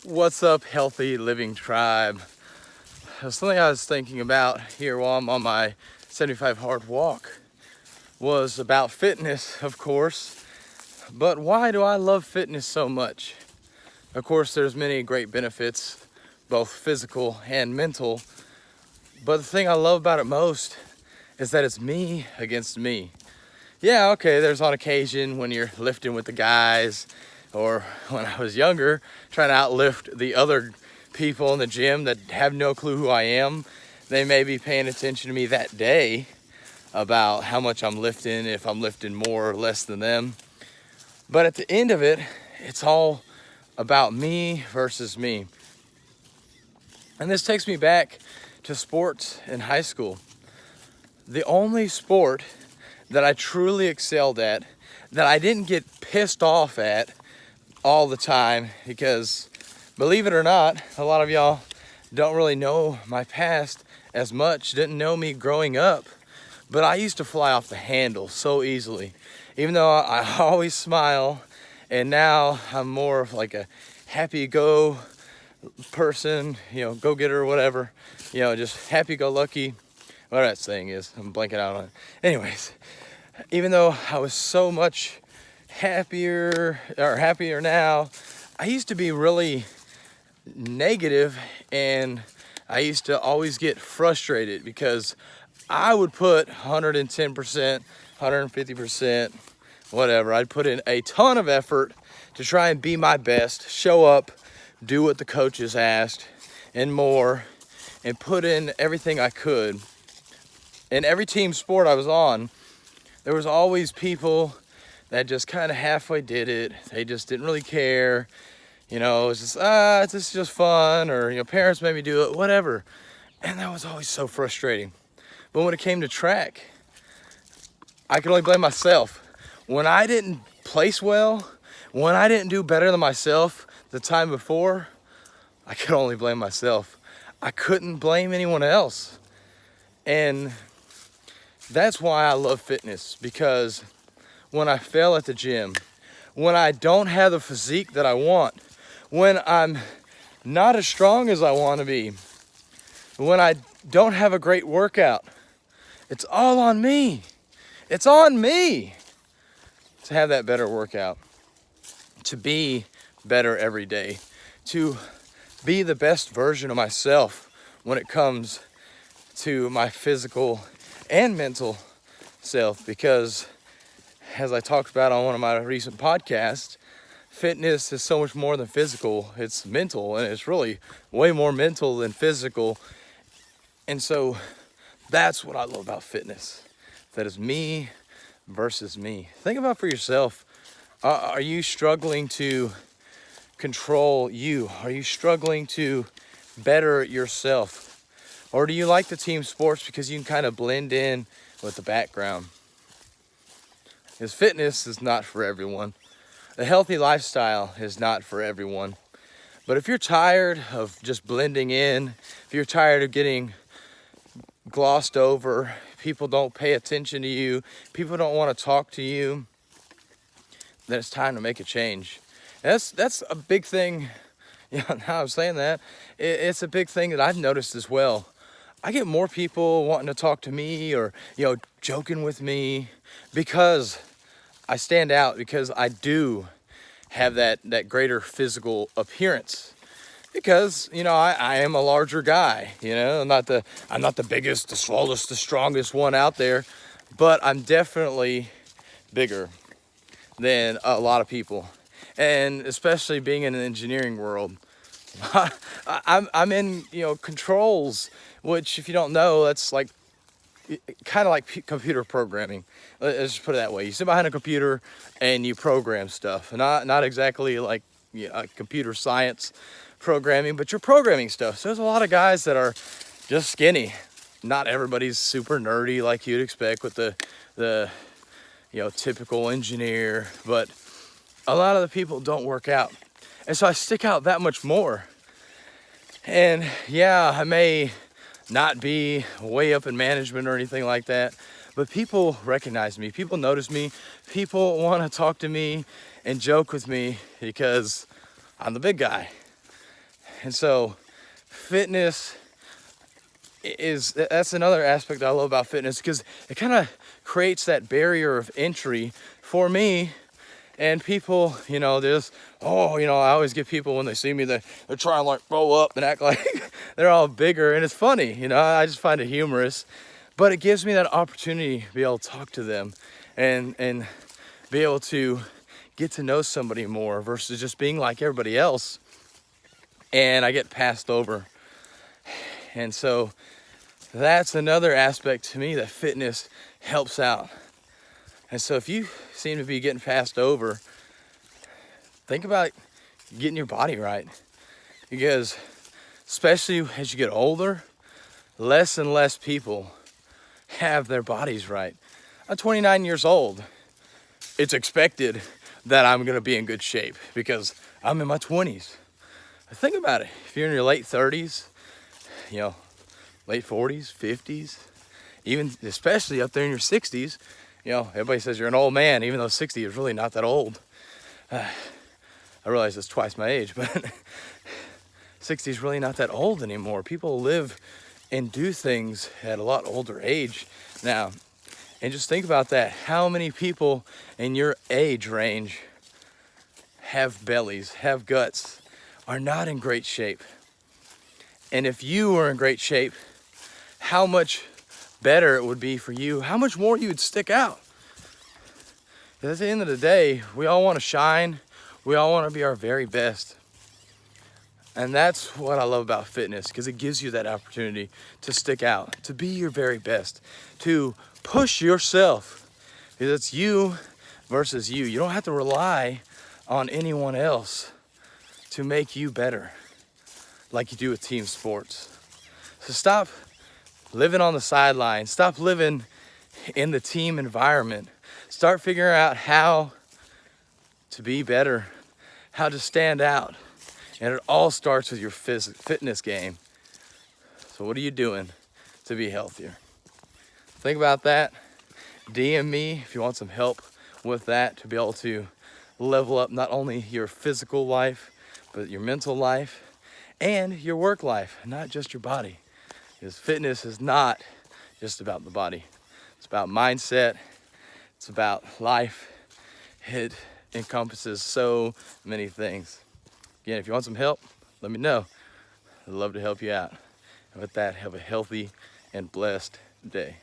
What's up, Healthy Living Tribe? Something I was thinking about here while I'm on my 75 hard walk was about fitness, of course. But why do I love fitness so much? Of course, there's many great benefits, both physical and mental. But the thing I love about it most is that it's me against me. Yeah, okay, there's on occasion when you're lifting with the guys, or when I was younger, trying to outlift the other people in the gym that have no clue who I am. They may be paying attention to me that day about how much I'm lifting, if I'm lifting more or less than them. But at the end of it, it's all about me versus me. And this takes me back to sports in high school. The only sport that I truly excelled at, that I didn't get pissed off at all the time, because believe it or not, a lot of y'all don't really know my past as much, didn't know me growing up, but I used to fly off the handle so easily. Even though I always smile, and now I'm more of like a happy-go person, go-getter or whatever, just happy-go-lucky, whatever that saying is, I'm blanking out on it. Anyways, even though I was so much happier now, I used to be really negative, and I used to always get frustrated because I would put 110%, 150%, whatever. I'd put in a ton of effort to try and be my best, show up, do what the coaches asked, and more, and put in everything I could. In every team sport I was on, there was always people that just kind of halfway did it. They just didn't really care. It was just, this is just fun, or, parents made me do it, whatever. And that was always so frustrating. But when it came to track, I could only blame myself. When I didn't place well, when I didn't do better than myself the time before, I could only blame myself. I couldn't blame anyone else. And that's why I love fitness, because when I fail at the gym, when I don't have the physique that I want, when I'm not as strong as I want to be, when I don't have a great workout, it's all on me. It's on me to have that better workout, to be better every day, to be the best version of myself when it comes to my physical and mental self. Because as I talked about on one of my recent podcasts, fitness is so much more than physical. It's mental, and it's really way more mental than physical. And so that's what I love about fitness. That is me versus me. Think about for yourself. Are you struggling to control you? Are you struggling to better yourself? Or do you like the team sports because you can kind of blend in with the background? Because fitness is not for everyone. A healthy lifestyle is not for everyone. But if you're tired of just blending in, if you're tired of getting glossed over, people don't pay attention to you, people don't want to talk to you, then it's time to make a change. And that's a big thing. Now I'm saying that, it's a big thing that I've noticed as well. I get more people wanting to talk to me, or joking with me, because I stand out, because I do have that greater physical appearance. Because I am a larger guy. I'm not the biggest, the smallest, the strongest one out there, but I'm definitely bigger than a lot of people. And especially being in an engineering world, I'm in controls, which, if you don't know, that's like kind of like computer programming. Let's just put it that way. You sit behind a computer and you program stuff. Not exactly like computer science programming, but you're programming stuff. So there's a lot of guys that are just skinny. Not everybody's super nerdy like you'd expect with the typical engineer, but a lot of the people don't work out. And so I stick out that much more. And yeah, I may not be way up in management or anything like that, but people recognize me, people notice me, people want to talk to me and joke with me because I'm the big guy. And so fitness that's another aspect I love about fitness, because it kind of creates that barrier of entry for me and people. There's, I always get people when they see me, they're trying to like roll up and act like they're all bigger, and it's funny, I just find it humorous, but it gives me that opportunity to be able to talk to them and be able to get to know somebody more versus just being like everybody else, and I get passed over. And so that's another aspect to me that fitness helps out. And so if you seem to be getting passed over, think about getting your body right, because especially as you get older, less and less people have their bodies right. I'm 29 years old. It's expected that I'm gonna be in good shape because I'm in my 20s. Think about it. If you're in your late 30s, late 40s, 50s, even especially up there in your 60s, everybody says you're an old man, even though 60 is really not that old. I realize it's twice my age, but 60 is really not that old anymore. People live and do things at a lot older age now. And just think about that. How many people in your age range have bellies, have guts, are not in great shape? And if you were in great shape, how much better it would be for you, how much more you would stick out. Because at the end of the day, we all want to shine. We all want to be our very best. And that's what I love about fitness, because it gives you that opportunity to stick out, to be your very best, to push yourself. Because it's you versus you. You don't have to rely on anyone else to make you better like you do with team sports. So stop living on the sidelines. Stop living in the team environment. Start figuring out how to be better, how to stand out. And it all starts with your fitness game. So what are you doing to be healthier? Think about that. DM me if you want some help with that, to be able to level up not only your physical life, but your mental life and your work life, not just your body. Because fitness is not just about the body. It's about mindset. It's about life. It encompasses so many things. Again, if you want some help, let me know. I'd love to help you out. And with that, have a healthy and blessed day.